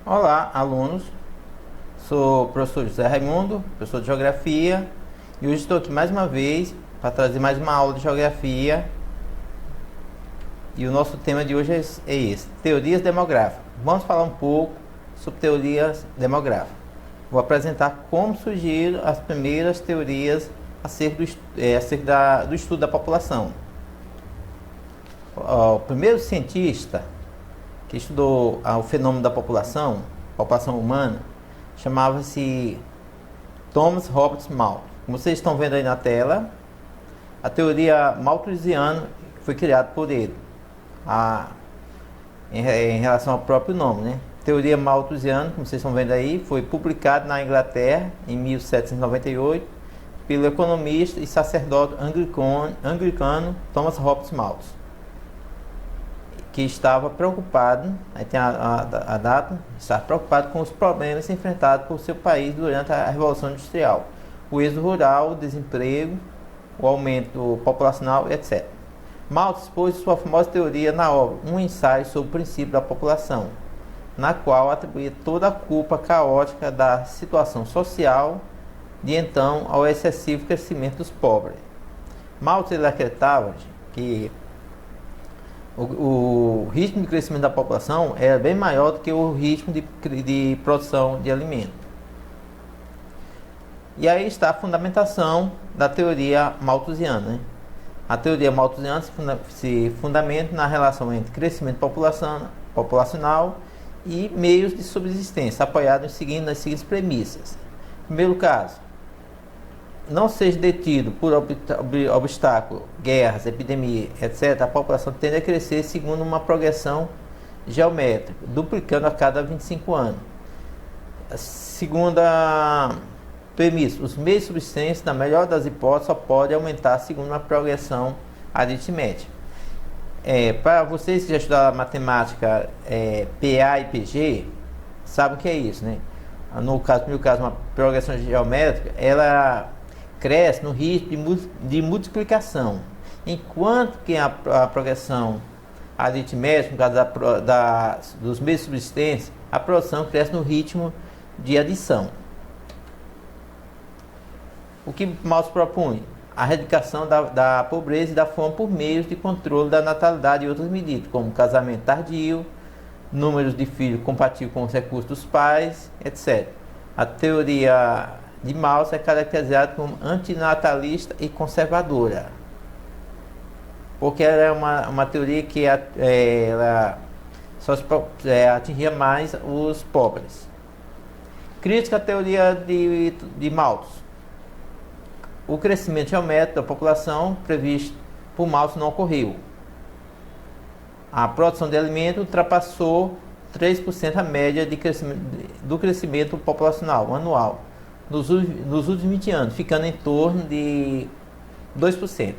Olá, alunos. Sou o professor José Raimundo, professor de Geografia, e hoje estou aqui mais uma vez para trazer mais uma aula de Geografia. E o nosso tema de hoje é esse: teorias demográficas. Vamos falar um pouco sobre teorias demográficas. Vou apresentar como surgiram as primeiras teorias acerca do estudo da população. O primeiro cientista que estudou o fenômeno da população humana, chamava-se Thomas Robert Malthus. Como vocês estão vendo aí na tela, a teoria malthusiana foi criada por ele, em relação ao próprio nome, né? Teoria malthusiana, como vocês estão vendo aí, foi publicada na Inglaterra em 1798 pelo economista e sacerdote anglicano Thomas Robert Malthus, que estava preocupado, aí tem a data, estava preocupado com os problemas enfrentados por seu país durante a Revolução Industrial, o êxodo rural, o desemprego, o aumento populacional, etc. Malthus expôs sua famosa teoria na obra Um Ensaio sobre o Princípio da População, na qual atribuía toda a culpa caótica da situação social de então ao excessivo crescimento dos pobres. Malthus ele acreditava que o ritmo de crescimento da população era bem maior do que o ritmo de produção de alimento. E aí está a fundamentação da teoria malthusiana, né? A teoria malthusiana se fundamenta na relação entre crescimento populacional e meios de subsistência, apoiado nas seguintes premissas. Primeiro caso, não seja detido por obstáculo, guerras, epidemia, etc., a população tende a crescer segundo uma progressão geométrica, duplicando a cada 25 anos. Segunda premissa, os meios de subsistência, na melhor das hipóteses, só podem aumentar segundo uma progressão aritmética. Para vocês que já estudaram matemática PA e PG, sabem o que é isso, né? No caso, uma progressão geométrica, ela cresce no ritmo de multiplicação, enquanto que a progressão aritmética, no caso dos meios de subsistência, a produção cresce no ritmo de adição. O que Malthus propõe? A erradicação da pobreza e da fome por meios de controle da natalidade e outras medidas, como casamento tardio, números de filhos compatíveis com os recursos dos pais, etc. A teoria de Malthus é caracterizada como antinatalista e conservadora, porque ela é uma teoria que ela só atingia mais os pobres. Crítica à teoria de Malthus. O crescimento geométrico da população previsto por Malthus não ocorreu. A produção de alimento ultrapassou 3% a média do crescimento populacional anual nos últimos 20 anos, ficando em torno de 2%.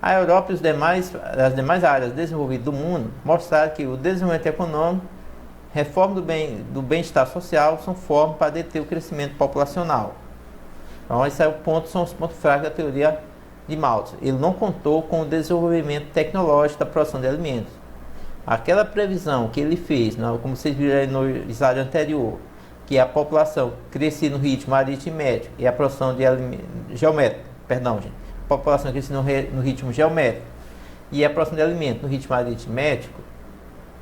A Europa e as demais áreas desenvolvidas do mundo mostraram que o desenvolvimento econômico, reforma do bem-estar social são formas para deter o crescimento populacional. Então, esse é são os pontos fracos da teoria de Malthus. Ele não contou com o desenvolvimento tecnológico da produção de alimentos. Aquela previsão que ele fez, como vocês viram aí no slide anterior, que a população crescia no ritmo aritmético e a produção de a população crescia no ritmo geométrico e a produção de alimentos no ritmo aritmético,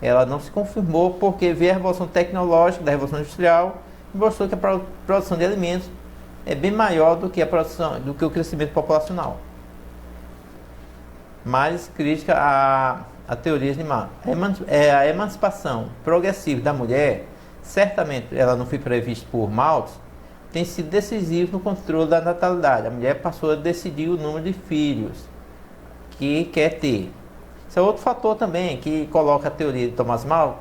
ela não se confirmou porque veio a revolução tecnológica da Revolução Industrial e mostrou que a produção de alimentos é bem maior do que o crescimento populacional. Mais crítica a teorias de Malthus. A emancipação progressiva da mulher, certamente ela não foi prevista por Malthus, tem sido decisivo no controle da natalidade. A mulher passou a decidir o número de filhos que quer ter. Esse é outro fator também que coloca a teoria de Thomas Malthus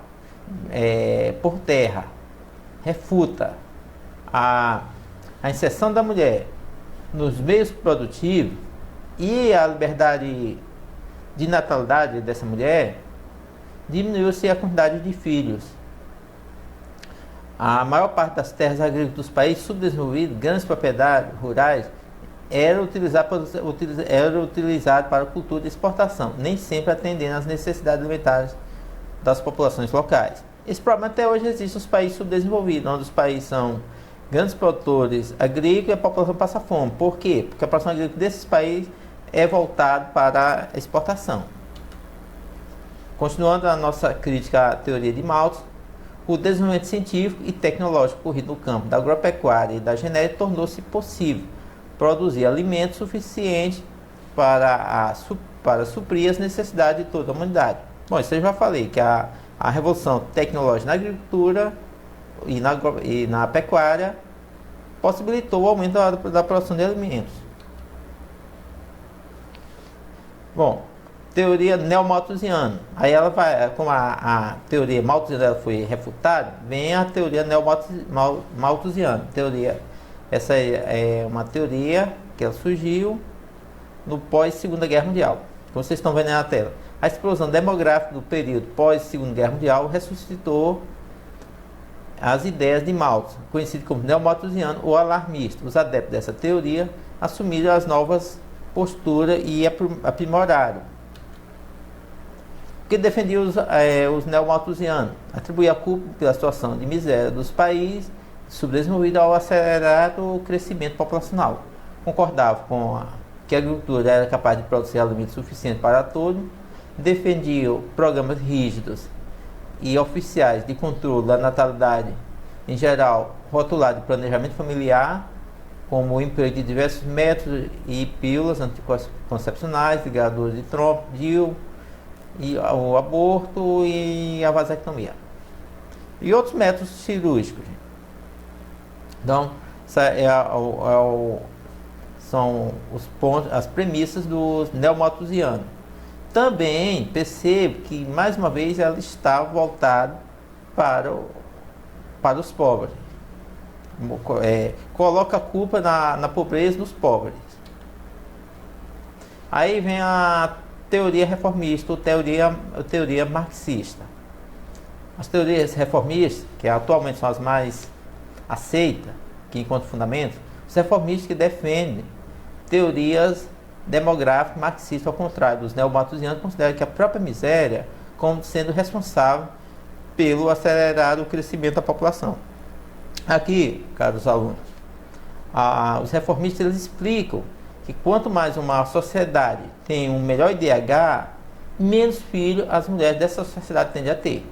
por terra. Refuta a inserção da mulher nos meios produtivos e a liberdade de natalidade dessa mulher, diminuiu-se a quantidade de filhos. A maior parte das terras agrícolas dos países subdesenvolvidos, grandes propriedades rurais, era utilizado para a cultura de exportação, nem sempre atendendo às necessidades alimentares das populações locais. Esse problema até hoje existe nos países subdesenvolvidos, onde os países são grandes produtores agrícolas e a população passa fome. Por quê? Porque a produção agrícola desses países é voltada para a exportação. Continuando a nossa crítica à teoria de Malthus, o desenvolvimento científico e tecnológico ocorrido no campo da agropecuária e da genética tornou-se possível produzir alimentos suficientes para suprir as necessidades de toda a humanidade. Bom, isso eu já falei, que a revolução tecnológica na agricultura e na pecuária possibilitou o aumento da produção de alimentos. Bom, teoria neomalthusiana. Aí ela vai, como a teoria malthusiana foi refutada, vem a teoria neomalthusiana. Essa é uma teoria que ela surgiu no pós-Segunda Guerra Mundial. Como vocês estão vendo aí na tela. A explosão demográfica do período pós-Segunda Guerra Mundial ressuscitou as ideias de Malthus, conhecido como neomalthusiano ou alarmista. Os adeptos dessa teoria assumiram as novas posturas e aprimoraram. O que defendia os neomalthusianos? Atribuía a culpa pela situação de miséria dos países subdesenvolvidos ao acelerado crescimento populacional. Concordava que a agricultura era capaz de produzir alimentos suficientes para todos, defendiam programas rígidos e oficiais de controle da natalidade, em geral rotulado de planejamento familiar, como o emprego de diversos métodos e pílulas anticoncepcionais, ligadores de trompa, DIU, e o aborto e a vasectomia. E outros métodos cirúrgicos. Então, são os pontos, as premissas dos neomalthusianos. Também percebo que, mais uma vez, ela está voltada para os pobres. Coloca a culpa na pobreza dos pobres. Aí vem a teoria reformista ou teoria marxista. As teorias reformistas, que atualmente são as mais aceitas, que encontram fundamento, os reformistas que defendem teorias demográficas marxistas, ao contrário dos neomalthusianos, consideram que a própria miséria como sendo responsável pelo acelerado crescimento da população. Aqui, caros alunos, os reformistas eles explicam que quanto mais uma sociedade tem um melhor IDH, menos filhos as mulheres dessa sociedade tendem a ter.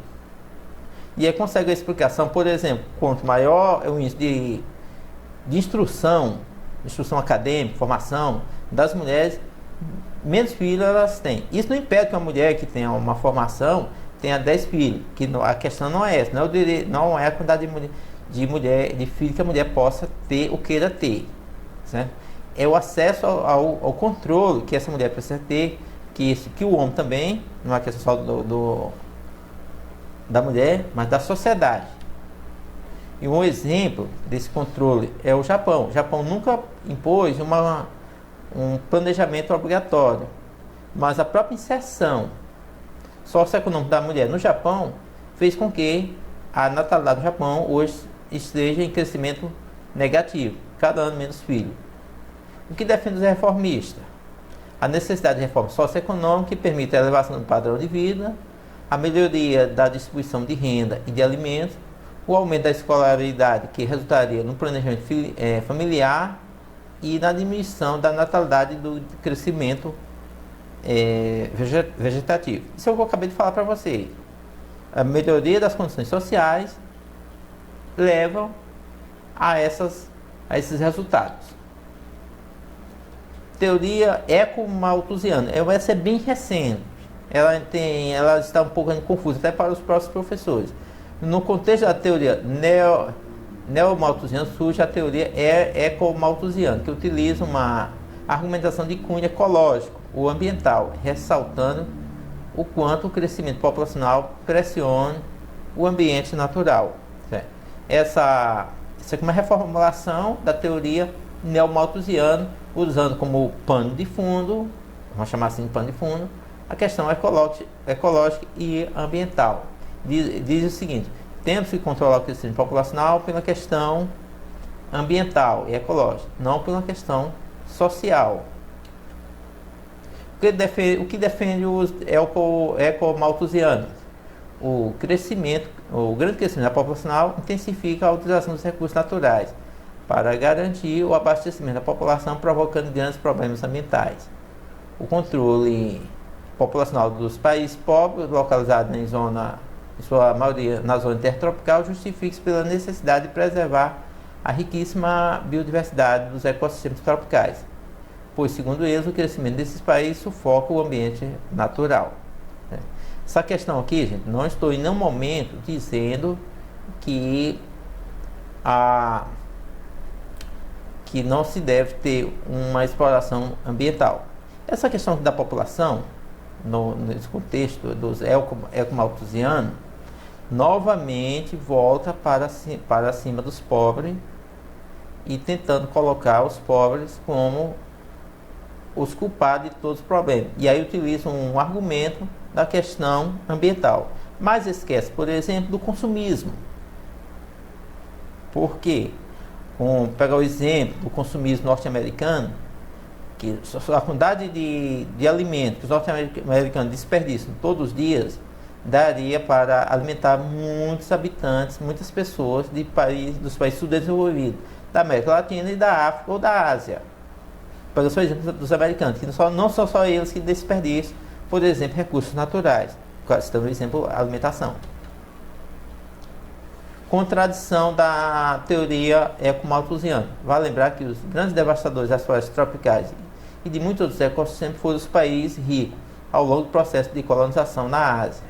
E aí consegue a explicação, por exemplo, quanto maior é o índice de instrução acadêmica, formação das mulheres, menos filhos elas têm. Isso não impede que uma mulher que tenha uma formação tenha 10 filhos, que a questão não é essa, não é a quantidade de filhos que a mulher possa ter ou queira ter, certo? É o acesso ao controle que essa mulher precisa ter, que o homem também, não é questão só da mulher, mas da sociedade. E um exemplo desse controle é o Japão. O Japão nunca impôs um planejamento obrigatório, mas a própria inserção socioeconômica da mulher no Japão fez com que a natalidade do Japão hoje esteja em crescimento negativo, cada ano menos filhos. O que defende os reformistas? A necessidade de reforma socioeconômica que permite a elevação do padrão de vida, a melhoria da distribuição de renda e de alimentos, o aumento da escolaridade que resultaria no planejamento familiar e na diminuição da natalidade do crescimento vegetativo. Isso é o que eu acabei de falar para vocês. A melhoria das condições sociais levam a esses resultados. Teoria eco-malthusiana. Ela vai ser bem recente. Ela está um pouco confusa até para os próprios professores. No contexto da teoria neomalthusiana surge a teoria eco-malthusiana, que utiliza uma argumentação de cunho ecológico ou ambiental, ressaltando o quanto o crescimento populacional pressiona o ambiente natural. Certo? Essa é uma reformulação da teoria neomalthusiana, usando como pano de fundo, vamos chamar assim de pano de fundo, a questão ecológica e ambiental. Diz o seguinte: temos que controlar o crescimento populacional pela questão ambiental e ecológica, não pela questão social. O que defende os eco-malthusianos? O crescimento o grande crescimento populacional intensifica a utilização dos recursos naturais para garantir o abastecimento da população, provocando grandes problemas ambientais. O controle populacional dos países pobres, localizados em sua maioria na zona intertropical, justifica-se pela necessidade de preservar a riquíssima biodiversidade dos ecossistemas tropicais, pois, segundo eles, o crescimento desses países sufoca o ambiente natural. Essa questão aqui, gente, não estou em nenhum momento dizendo que não se deve ter uma exploração ambiental. Essa questão da população, nesse contexto dos ecomalthusianos, novamente volta para cima dos pobres e tentando colocar os pobres como os culpados de todos os problemas. E aí utilizam um argumento da questão ambiental, mas esquece, por exemplo, do consumismo. Por quê? Pegar o exemplo do consumismo norte-americano, que a quantidade de alimentos que os norte-americanos desperdiçam todos os dias daria para alimentar muitos habitantes, muitas pessoas dos países subdesenvolvidos, da América Latina e da África ou da Ásia. Pega só o exemplo dos americanos, que não são só eles que desperdiçam, por exemplo, recursos naturais. Citando o exemplo, alimentação. Contradição da teoria ecomalthusiana. Vale lembrar que os grandes devastadores das florestas tropicais e de muitos outros ecossistemas foram os países ricos ao longo do processo de colonização na Ásia,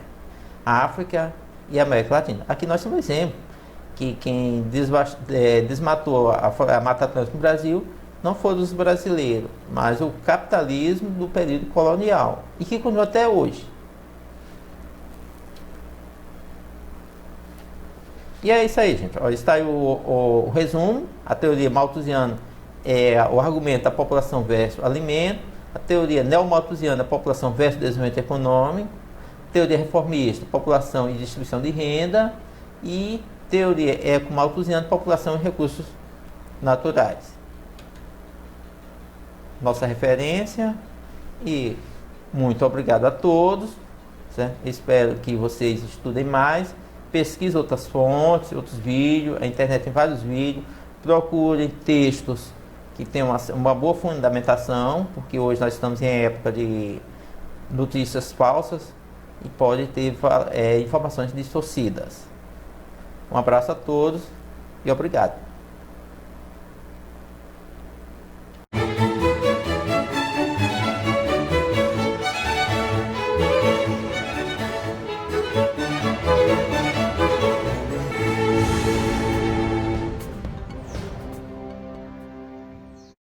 África e América Latina. Aqui nós temos um exemplo que quem desmatou a Mata Atlântica no Brasil não foram os brasileiros, mas o capitalismo do período colonial, e que continua até hoje. E é isso aí, gente. Olha, está aí o resumo. A teoria malthusiana é o argumento da população versus alimento. A teoria neomalthusiana, população versus desenvolvimento econômico. Teoria reformista, população e distribuição de renda. E teoria ecomalthusiana, população e recursos naturais. Nossa referência. E muito obrigado a todos, certo? Espero que vocês estudem mais. Pesquise outras fontes, outros vídeos. A internet tem vários vídeos. Procurem textos que tenham uma boa fundamentação, porque hoje nós estamos em época de notícias falsas e pode ter informações distorcidas. Um abraço a todos e obrigado.